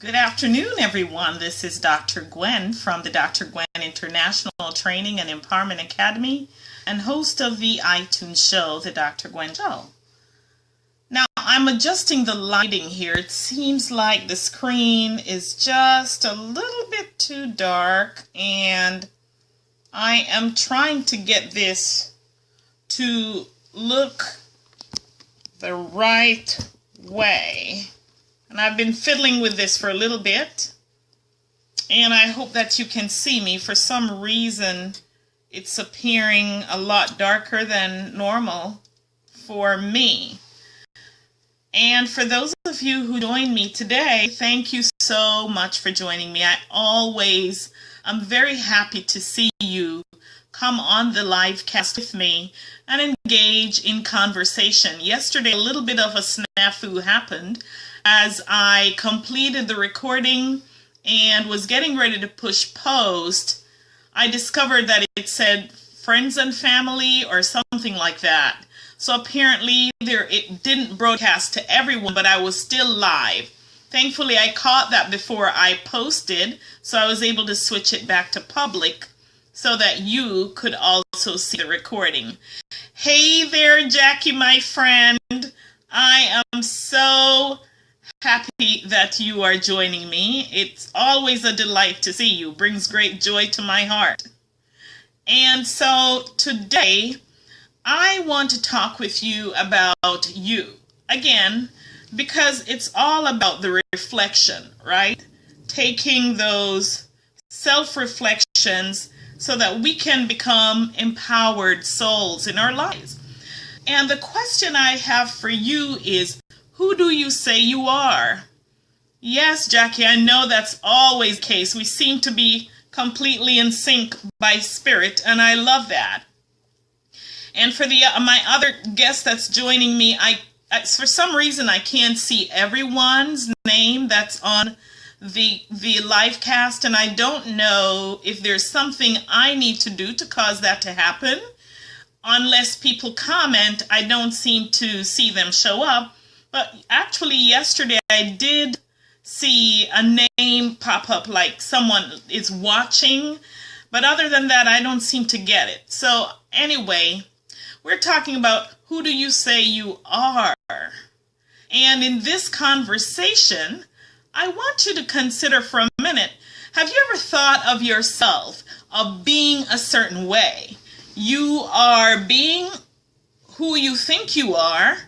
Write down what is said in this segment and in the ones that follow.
Good afternoon, everyone. This is Dr. Gwen from the Dr. Gwen International Training and Empowerment Academy and host of the iTunes show, The Dr. Gwen Show. Now, I'm adjusting the lighting here. It seems like the screen is just a little bit too dark, and I am trying to get this to look the right way. And I've been fiddling with this for a little bit, and I hope that you can see me. For some reason, it's appearing a lot darker than normal for me. And for those of you who joined me today, thank you so much for joining me. I'm very happy to see you come on the live cast with me and engage in conversation. Yesterday, a little bit of a snafu happened. As I completed the recording and was getting ready to push post, I discovered that it said friends and family or something like that. So apparently it didn't broadcast to everyone, but I was still live. Thankfully, I caught that before I posted, so I was able to switch it back to public so that you could also see the recording. Hey there, Jackie, my friend. I am so happy that you are joining me. It's always a delight to see you. Brings great joy to my heart. And so today, I want to talk with you about you. Again, because it's all about the reflection, right? Taking those self-reflections so that we can become empowered souls in our lives. And the question I have for you is, who do you say you are? Yes, Jackie, I know that's always the case. We seem to be completely in sync by spirit, and I love that. And for my other guest that's joining me, for some reason I can't see everyone's name that's on the live cast, and I don't know if there's something I need to do to cause that to happen. Unless people comment, I don't seem to see them show up. But actually yesterday I did see a name pop up like someone is watching. But other than that, I don't seem to get it. So anyway, we're talking about who do you say you are? And in this conversation, I want you to consider for a minute, have you ever thought of yourself of being a certain way? You are being who you think you are,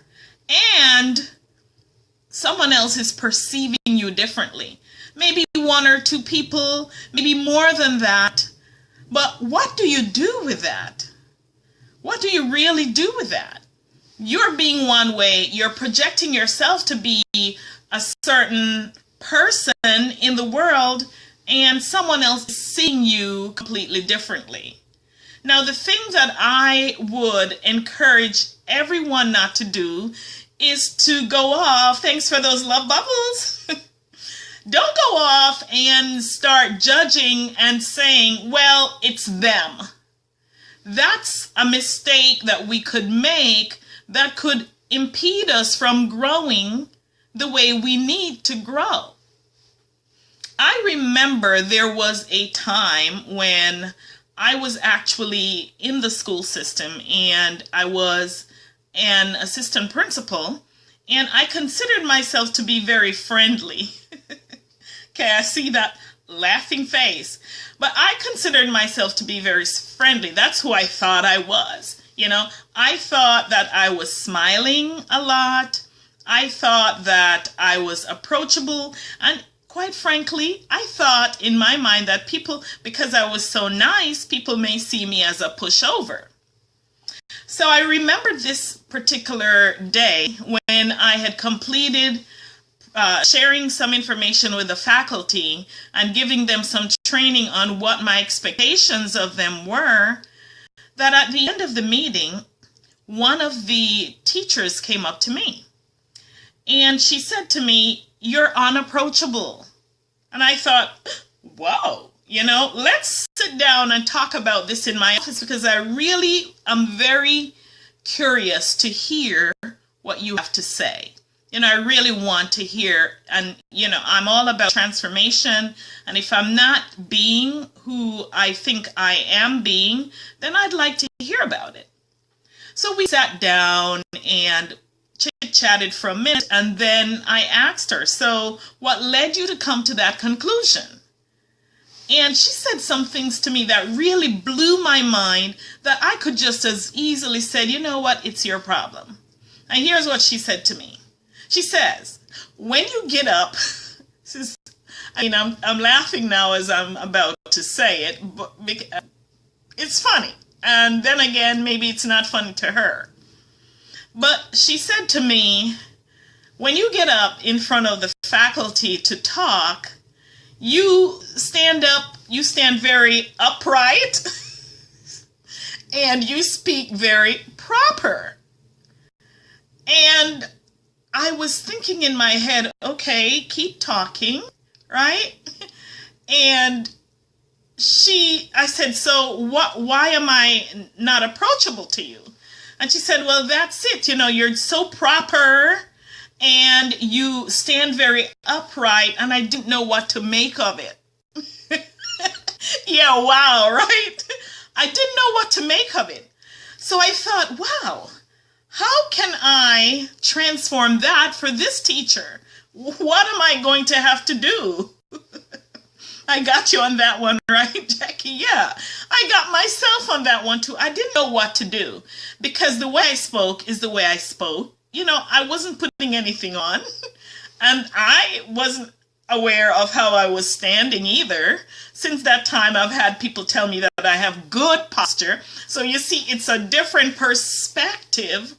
and someone else is perceiving you differently. Maybe one or two people, maybe more than that. But what do you do with that? What do you really do with that? You're being one way, you're projecting yourself to be a certain person in the world, and someone else is seeing you completely differently. Now, the thing that I would encourage everyone not to do is to go off, thanks for those love bubbles, don't go off and start judging and saying, well, it's them. That's a mistake that we could make that could impede us from growing the way we need to grow. I remember there was a time when I was actually in the school system and I was an assistant principal, and I considered myself to be very friendly. Okay, I see that laughing face. But I considered myself to be very friendly. That's who I thought I was. You know, I thought that I was smiling a lot. I thought that I was approachable. And quite frankly, I thought in my mind that people, because I was so nice, people may see me as a pushover. So I remember this particular day when I had completed sharing some information with the faculty and giving them some training on what my expectations of them were, that at the end of the meeting, one of the teachers came up to me and she said to me, "You're unapproachable." And I thought, whoa, let's sit down and talk about this in my office, because I really am very curious to hear what you have to say. I really want to hear. And, I'm all about transformation. And if I'm not being who I think I am being, then I'd like to hear about it. So we sat down and chit-chatted for a minute, and then I asked her, so what led you to come to that conclusion? And she said some things to me that really blew my mind, that I could just as easily said, you know what, it's your problem. And here's what she said to me. She says, when you get up, I'm laughing now as I'm about to say it, but it's funny. And then again, maybe it's not funny to her. But she said to me, when you get up in front of the faculty to talk, you stand up, you stand very upright, and you speak very proper. And I was thinking in my head, okay, keep talking, right? And I said, so why am I not approachable to you? And she said, well, that's it. You're so proper and you stand very upright, and I didn't know what to make of it. Yeah, wow, right? I didn't know what to make of it. So I thought, wow, how can I transform that for this teacher? What am I going to have to do? I got you on that one, right, Jackie? Yeah, I got myself on that one too. I didn't know what to do because the way I spoke is the way I spoke. I wasn't putting anything on, and I wasn't aware of how I was standing either. Since that time, I've had people tell me that I have good posture. So you see, it's a different perspective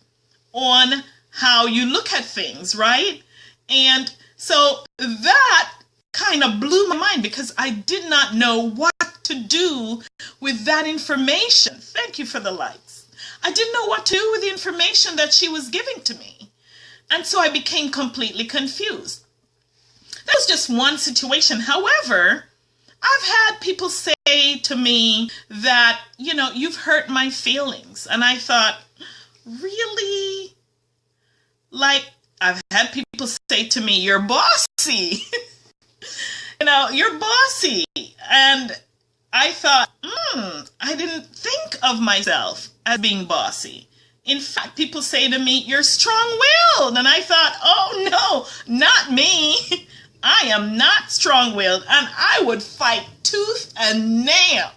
on how you look at things, right? And so that kind of blew my mind because I did not know what to do with that information. Thank you for the likes. I didn't know what to do with the information that she was giving to me. And so I became completely confused. That was just one situation. However, I've had people say to me that, you've hurt my feelings. And I thought, really? Like, I've had people say to me, you're bossy. You're bossy. And I thought, I didn't think of myself as being bossy. In fact, people say to me, you're strong-willed. And I thought, oh no, not me. I am not strong-willed. And I would fight tooth and nail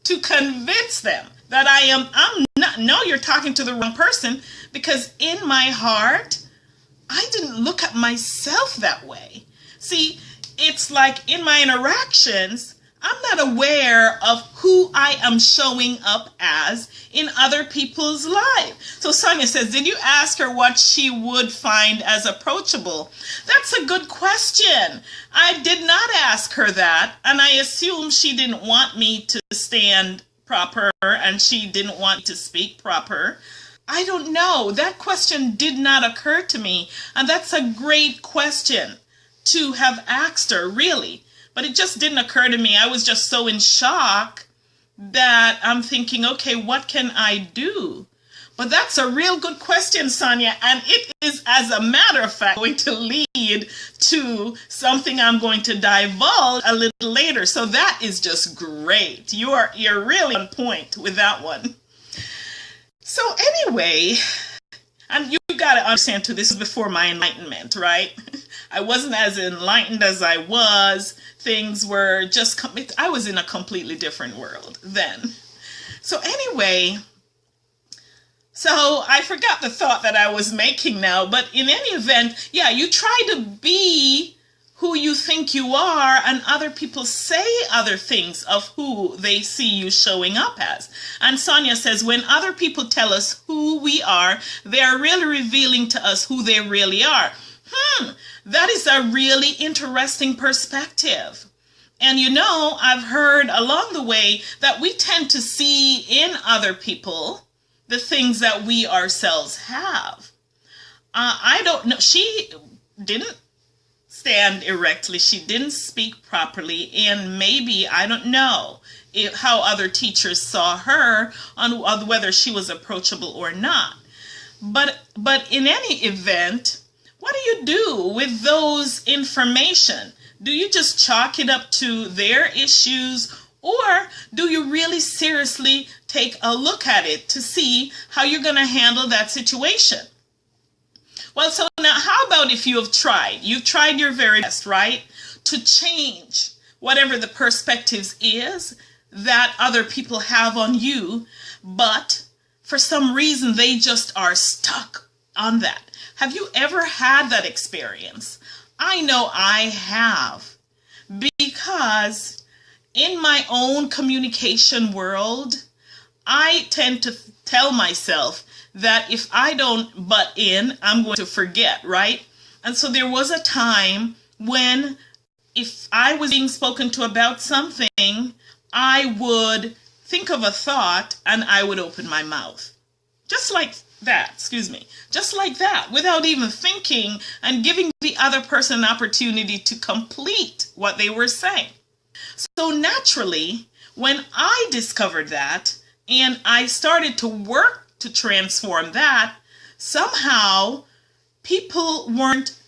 to convince them that I'm not. No, you're talking to the wrong person, because in my heart, I didn't look at myself that way. See, it's like in my interactions, I'm not aware of who I am showing up as in other people's lives. So Sonia says, did you ask her what she would find as approachable? That's a good question. I did not ask her that, and I assume she didn't want me to stand proper and she didn't want to speak proper. I don't know. That question did not occur to me, and that's a great question to have asked her, really. But it just didn't occur to me. I was just so in shock that I'm thinking, okay, what can I do? But that's a real good question, Sonia. And it is, as a matter of fact, going to lead to something I'm going to divulge a little later. So that is just great. You're really on point with that one. So anyway, and you got to understand too, this is before my enlightenment, right? I wasn't as enlightened as I was. Things were just, I was in a completely different world then. So anyway, so I forgot the thought that I was making now, but in any event, yeah, you try to be who you think you are, and other people say other things of who they see you showing up as. And Sonia says, when other people tell us who we are, they are really revealing to us who they really are. That is a really interesting perspective. And I've heard along the way that we tend to see in other people the things that we ourselves have. I don't know. She didn't stand erectly. She didn't speak properly. And maybe, I don't know how other teachers saw her on whether she was approachable or not. But in any event, what do you do with those information? Do you just chalk it up to their issues, or do you really seriously take a look at it to see how you're going to handle that situation? Well, so now how about if you have tried? You've tried your very best, right, to change whatever the perspectives is that other people have on you, but for some reason they just are stuck on that. Have you ever had that experience? I know I have, because in my own communication world, I tend to tell myself that if I don't butt in, I'm going to forget, right? And so there was a time when if I was being spoken to about something, I would think of a thought and I would open my mouth. Just like that, just like that, without even thinking and giving the other person an opportunity to complete what they were saying. So naturally, when I discovered that and I started to work to transform that, somehow people weren't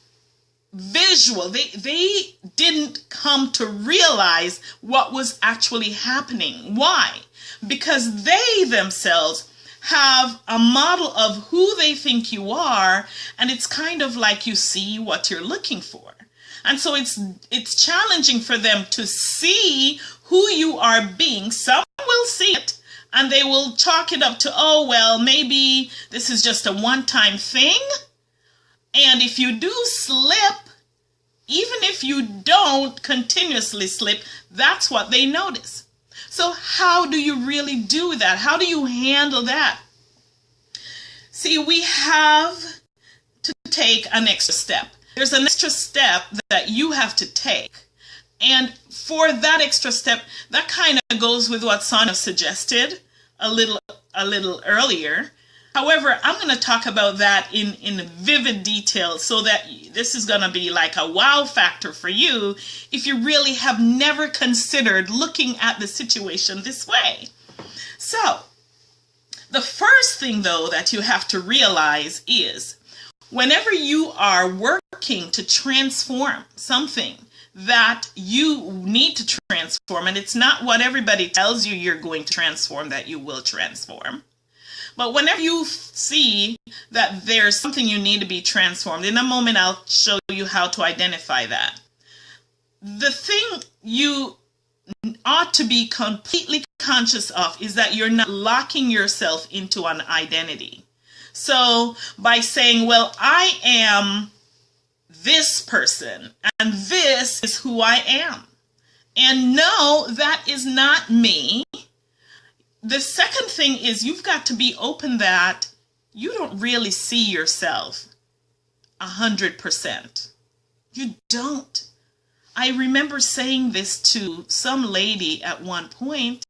visual. They didn't come to realize what was actually happening. Why? Because they themselves have a model of who they think you are, and it's kind of like you see what you're looking for. And so it's challenging for them to see who you are being. Some will see it and they will chalk it up to, oh, well, maybe this is just a one-time thing. And if you do slip, even if you don't continuously slip, that's what they notice. So how do you really do that? How do you handle that? See, we have to take an extra step. There's an extra step that you have to take. And for that extra step, that kind of goes with what Sonia suggested a little earlier. However, I'm going to talk about that in vivid detail so that this is going to be like a wow factor for you if you really have never considered looking at the situation this way. So, the first thing, though, that you have to realize is whenever you are working to transform something that you need to transform, and it's not what everybody tells you you're going to transform that you will transform, but whenever you see that there's something you need to be transformed, in a moment I'll show you how to identify that. The thing you ought to be completely conscious of is that you're not locking yourself into an identity. So by saying, well, I am this person and this is who I am, and no, that is not me. The second thing is you've got to be open that you don't really see yourself 100%. You don't. I remember saying this to some lady at one point,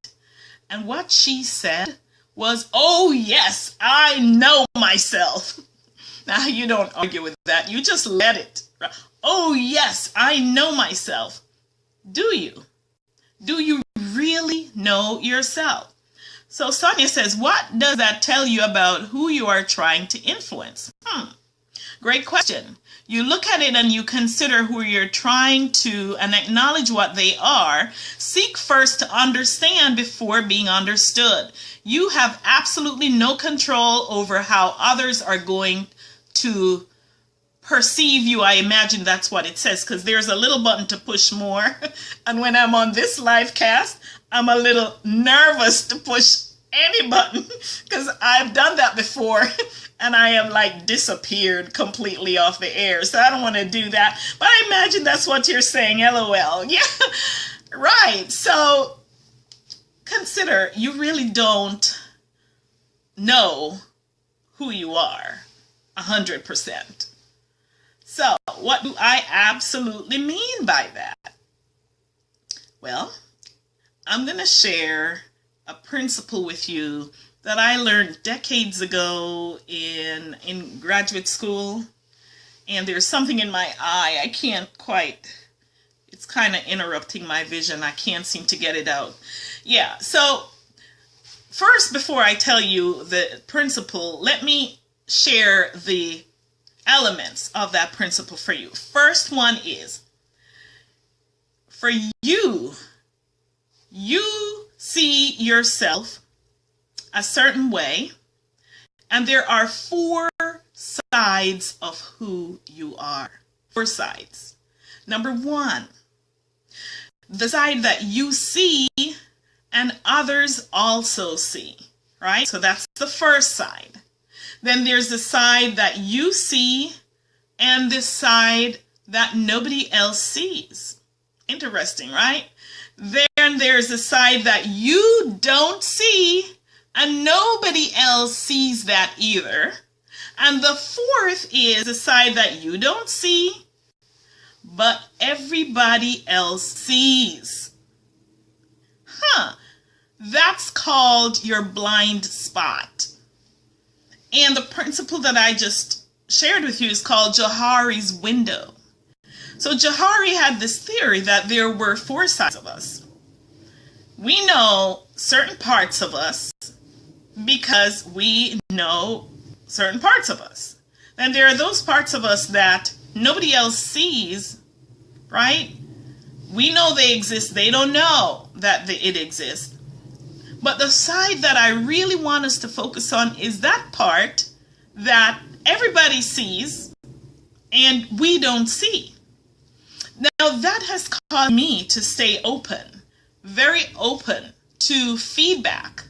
and what she said was, oh yes, I know myself. Now you don't argue with that. You just let it. Oh yes, I know myself. Do you? Do you really know yourself? So Sonia says, what does that tell you about who you are trying to influence? Great question. You look at it and you consider who you're trying to and acknowledge what they are. Seek first to understand before being understood. You have absolutely no control over how others are going to perceive you. I imagine that's what it says, because there's a little button to push more. And when I'm on this live cast, I'm a little nervous to push any button because I've done that before and I have like disappeared completely off the air. So I don't want to do that. But I imagine that's what you're saying. LOL. Yeah, right. So consider you really don't know who you are 100%. So what do I absolutely mean by that? Well, I'm going to share a principle with you that I learned decades ago in graduate school. And there's something in my eye. I can't quite, it's kind of interrupting my vision. I can't seem to get it out. Yeah, so first, before I tell you the principle, let me share the elements of that principle for you. First one is, for you see yourself a certain way, and there are 4 sides of who you are. 4 sides. Number 1, the side that you see and others also see, right? So that's the first side. Then there's the side that you see and the side that nobody else sees. Interesting, right? Then there's the side that you don't see and nobody else sees that either. And the 4th is the side that you don't see, but everybody else sees. That's called your blind spot. And the principle that I just shared with you is called Johari's window. So Johari had this theory that there were 4 sides of us. We know certain parts of us because we know certain parts of us. Then there are those parts of us that nobody else sees, right? We know they exist. They don't know that it exists. But the side that I really want us to focus on is that part that everybody sees and we don't see. Now that has caused me to stay open, very open to feedback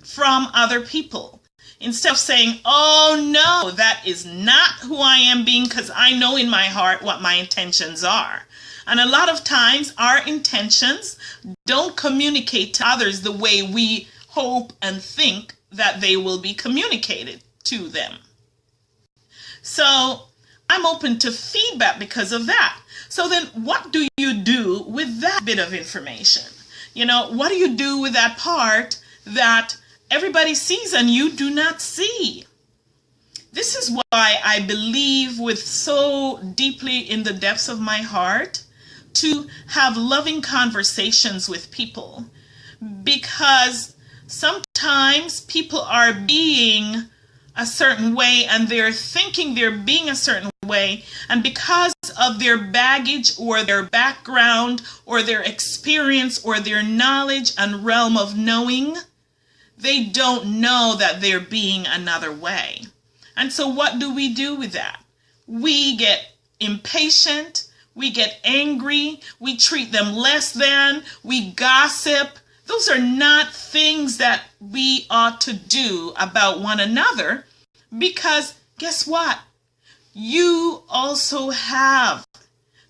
from other people. Instead of saying, oh no, that is not who I am being, because I know in my heart what my intentions are. And a lot of times our intentions don't communicate to others the way we hope and think that they will be communicated to them. So I'm open to feedback because of that. So then what do you do with that bit of information? You know, what do you do with that part that everybody sees and you do not see? This is why I believe with so deeply in the depths of my heart to have loving conversations with people, because sometimes people are being a certain way and they're thinking they're being a certain way, and because of their baggage or their background or their experience or their knowledge and realm of knowing, they don't know that they're being another way. And so what do we do with that? We get impatient, we get angry, we treat them less than, we gossip. Those are not things that we ought to do about one another, because guess what? You also have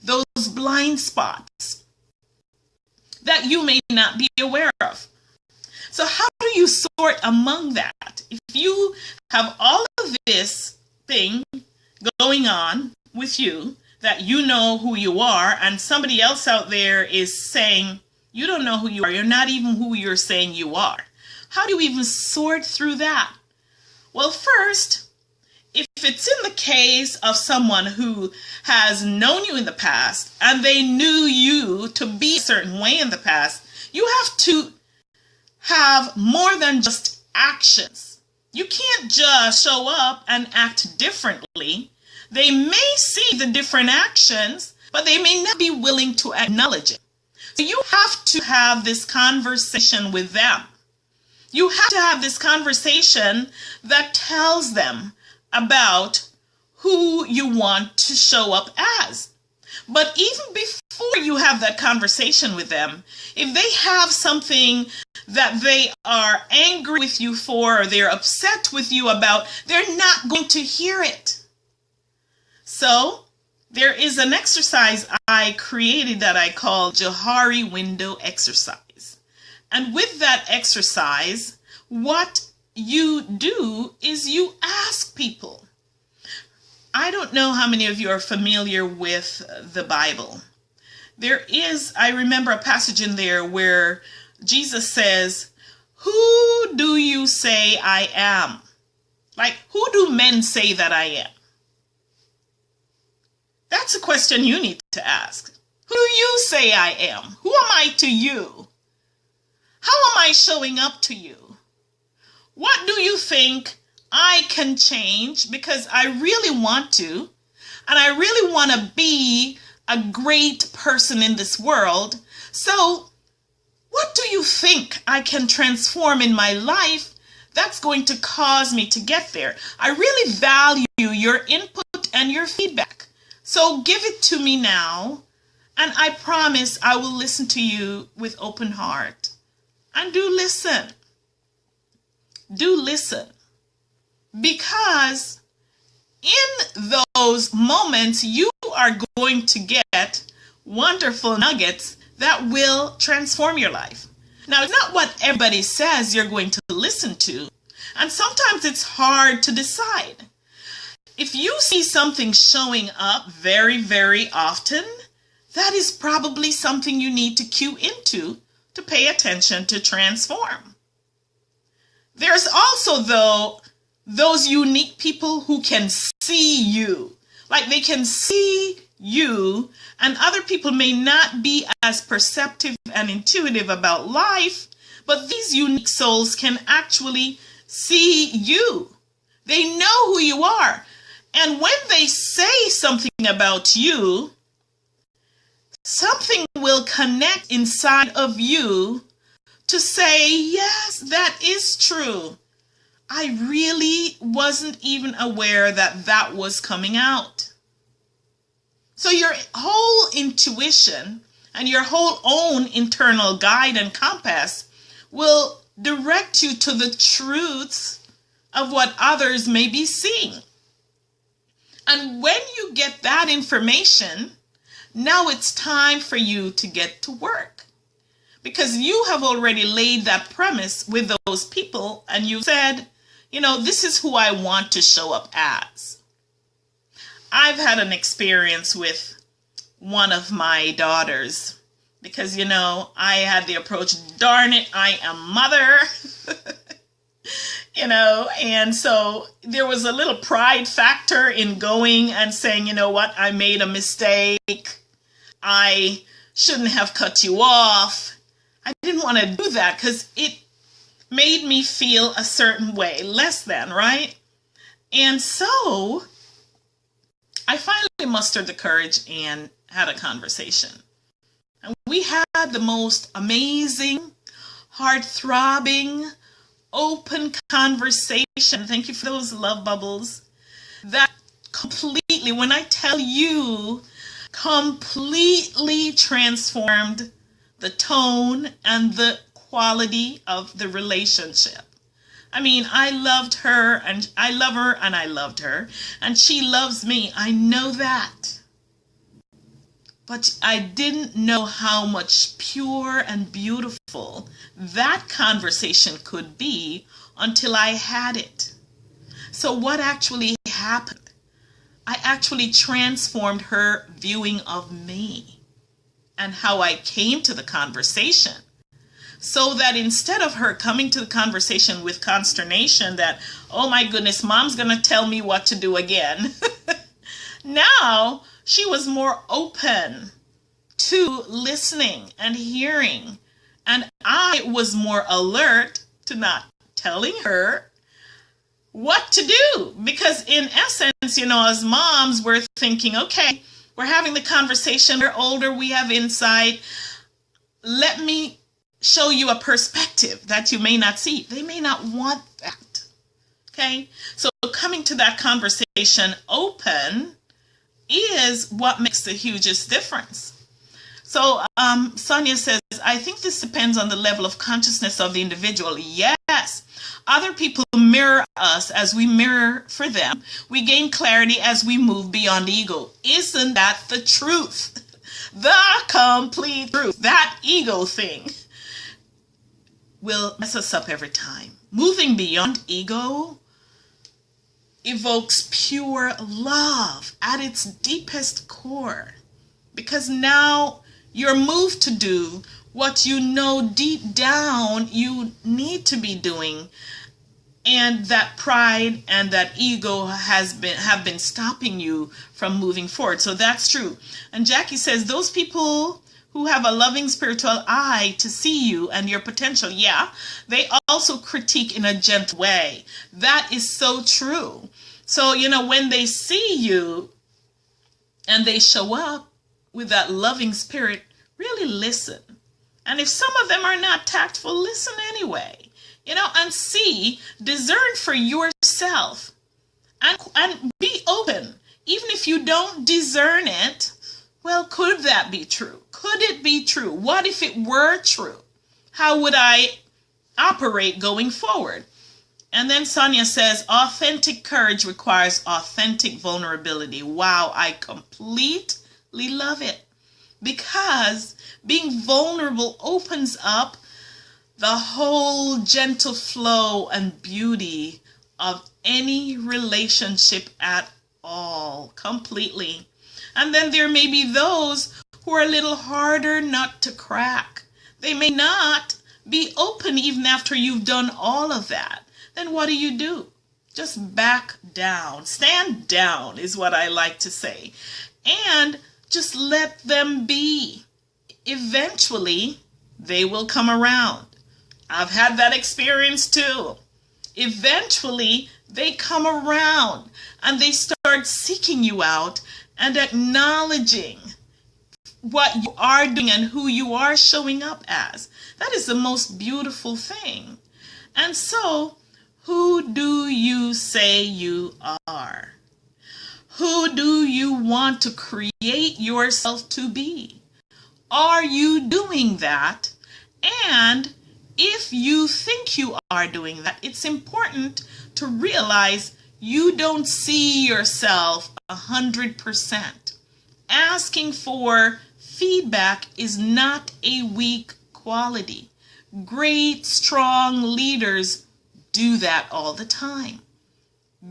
those blind spots that you may not be aware of. So how do you sort among that? If you have all of this thing going on with you, that you know who you are, and somebody else out there is saying, you don't know who you are, you're not even who you're saying you are. How do you even sort through that? Well, first, if it's in the case of someone who has known you in the past and they knew you to be a certain way in the past, you have to have more than just actions. You can't just show up and act differently. They may see the different actions, but they may not be willing to acknowledge it. So you have to have this conversation with them. You have to have this conversation that tells them about who you want to show up as. But even before you have that conversation with them, if they have something that they are angry with you for or they're upset with you about, they're not going to hear it. So there is an exercise I created that I call Johari Window Exercise. And with that exercise, what you do is you ask people. I don't know how many of you are familiar with the Bible. There is, I remember a passage in there where Jesus says, who do you say I am? Like, who do men say that I am? That's a question you need to ask. Who do you say I am? Who am I to you? How am I showing up to you? What do you think I can change because I really want to, and I really want to be a great person in this world. So what do you think I can transform in my life that's going to cause me to get there? I really value your input and your feedback. So give it to me now, and I promise I will listen to you with open heart. And do listen. Do listen. Because in those moments, you are going to get wonderful nuggets that will transform your life. Now, it's not what everybody says you're going to listen to. And sometimes it's hard to decide. If you see something showing up very, very often, that is probably something you need to cue into to pay attention to transform. There's also, though, those unique people who can see you. Like they can see you, and other people may not be as perceptive and intuitive about life, but these unique souls can actually see you. They know who you are. And when they say something about you, something will connect inside of you to say, yes, that is true. I really wasn't even aware that that was coming out. So your whole intuition and your whole own internal guide and compass will direct you to the truths of what others may be seeing. And when you get that information, now it's time for you to get to work. Because you have already laid that premise with those people and you said, you know, this is who I want to show up as. I've had an experience with one of my daughters because, you know, I had the approach, darn it, I am mother. You know, and so there was a little pride factor in going and saying, you know what, I made a mistake. I shouldn't have cut you off. I didn't want to do that because it made me feel a certain way, less than, right? And so I finally mustered the courage and had a conversation. And we had the most amazing, heart-throbbing, open conversation. Thank you for those love bubbles. That completely, when I tell you, completely transformed the tone and the quality of the relationship. I mean, I loved her and I love her and I loved her and she loves me. I know that. But I didn't know how much pure and beautiful that conversation could be until I had it. So what actually happened? I actually transformed her viewing of me and how I came to the conversation. So that instead of her coming to the conversation with consternation that, oh my goodness, mom's going to tell me what to do again. Now she was more open to listening and hearing. And I was more alert to not telling her what to do. Because in essence, you know, as moms, we're thinking, okay, we're having the conversation. We're older. We have insight. Let me show you a perspective that you may not see. They may not want that. Okay? So coming to that conversation open is what makes the hugest difference. So Sonia says, I think this depends on the level of consciousness of the individual. Yes. Other people mirror us as we mirror for them. We gain clarity as we move beyond ego. Isn't that the truth? The complete truth. That ego thing will mess us up every time. Moving beyond ego evokes pure love at its deepest core. Because now you're moved to do what you know deep down you need to be doing. And that pride and that ego have been stopping you from moving forward. So that's true. And Jackie says those people who have a loving spiritual eye to see you and your potential, yeah, they also critique in a gentle way. That is so true. So, when they see you and they show up with that loving spirit, really listen. And if some of them are not tactful, listen anyway. And discern for yourself and be open. Even if you don't discern it, well, could that be true? Could it be true? What if it were true? How would I operate going forward? And then Sonia says, authentic courage requires authentic vulnerability. Wow, I completely love it. Because being vulnerable opens up the whole gentle flow and beauty of any relationship at all, completely. And then there may be those who are a little harder nut to crack. They may not be open even after you've done all of that. Then what do? Just back down. Stand down is what I like to say. And just let them be. Eventually, they will come around. I've had that experience too. Eventually, they come around and they start seeking you out and acknowledging what you are doing and who you are showing up as. That is the most beautiful thing. And so, who do you say you are? Who do you want to create yourself to be? Are you doing that? And if you think you are doing that, it's important to realize you don't see yourself 100%. Asking for feedback is not a weak quality. Great, strong leaders do that all the time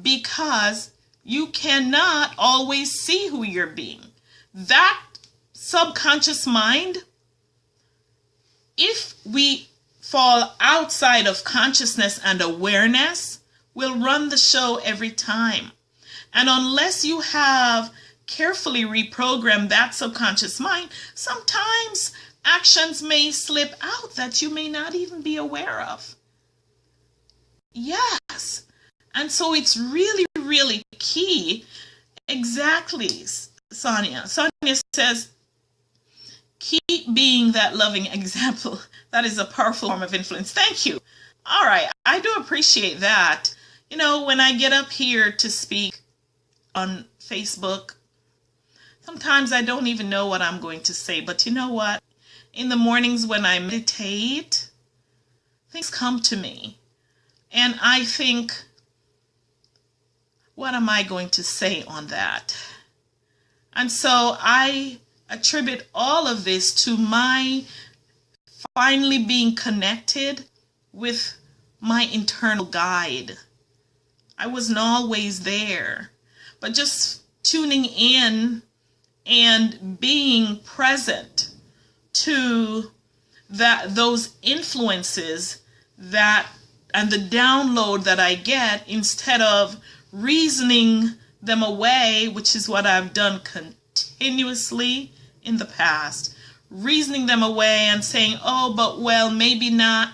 because you cannot always see who you're being. That subconscious mind, if we fall outside of consciousness and awareness, will run the show every time. And unless you have carefully reprogrammed that subconscious mind, sometimes actions may slip out that you may not even be aware of. Yes. And so it's really, really key. Exactly, Sonia. Sonia says, keep being that loving example. That is a powerful form of influence. Thank you. All right. I do appreciate that. When I get up here to speak on Facebook, sometimes I don't even know what I'm going to say. But you know what? In the mornings when I meditate, things come to me. And I think, what am I going to say on that? And so I attribute all of this to my finally being connected with my internal guide. I wasn't always there, but just tuning in and being present to those influences and the download that I get, instead of reasoning them away, which is what I've done continuously in the past, reasoning them away and saying, oh, but well, maybe not.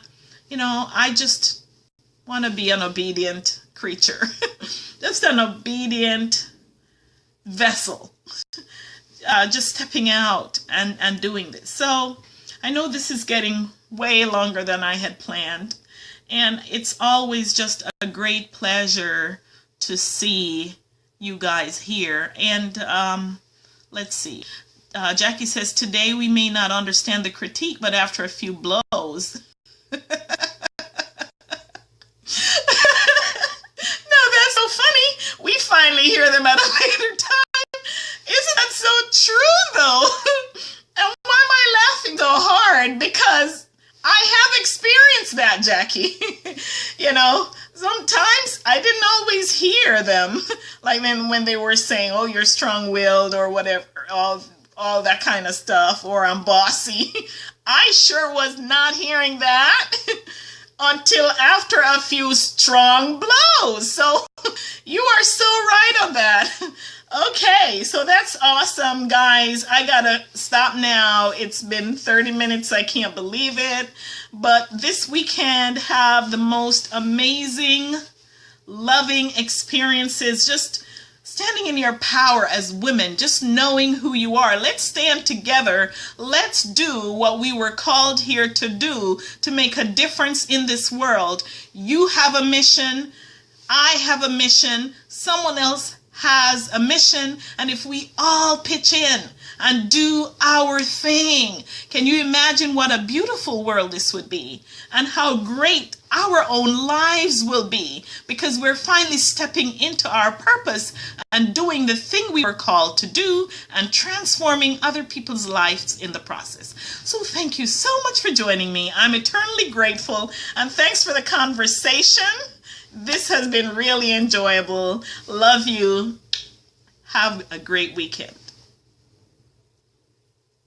I just want to be an obedient creature, just an obedient vessel, just stepping out and doing this. So I know this is getting way longer than I had planned. And it's always just a great pleasure to see you guys here. And let's see. Jackie says, today we may not understand the critique, but after a few blows. No, that's so funny. We finally hear them at a later time. Isn't that so true, though? And why am I laughing so hard? Because I have experienced that, Jackie. Sometimes I didn't always hear them. Like when they were saying, oh, you're strong-willed or whatever, all that kind of stuff, or I'm bossy. I sure was not hearing that until after a few strong blows. So you are so right on that. Okay, so that's awesome, guys. I gotta stop now. It's been 30 minutes. I can't believe it. But this weekend, have the most amazing, loving experiences. Just standing in your power as women, just knowing who you are. Let's stand together. Let's do what we were called here to do to make a difference in this world. You have a mission. I have a mission. Someone else has a mission, and if we all pitch in and do our thing, can you imagine what a beautiful world this would be, and how great our own lives will be, because we're finally stepping into our purpose and doing the thing we were called to do and transforming other people's lives in the process. So thank you so much for joining me. I'm eternally grateful, and thanks for the conversation. This has been really enjoyable. Love you. Have a great weekend.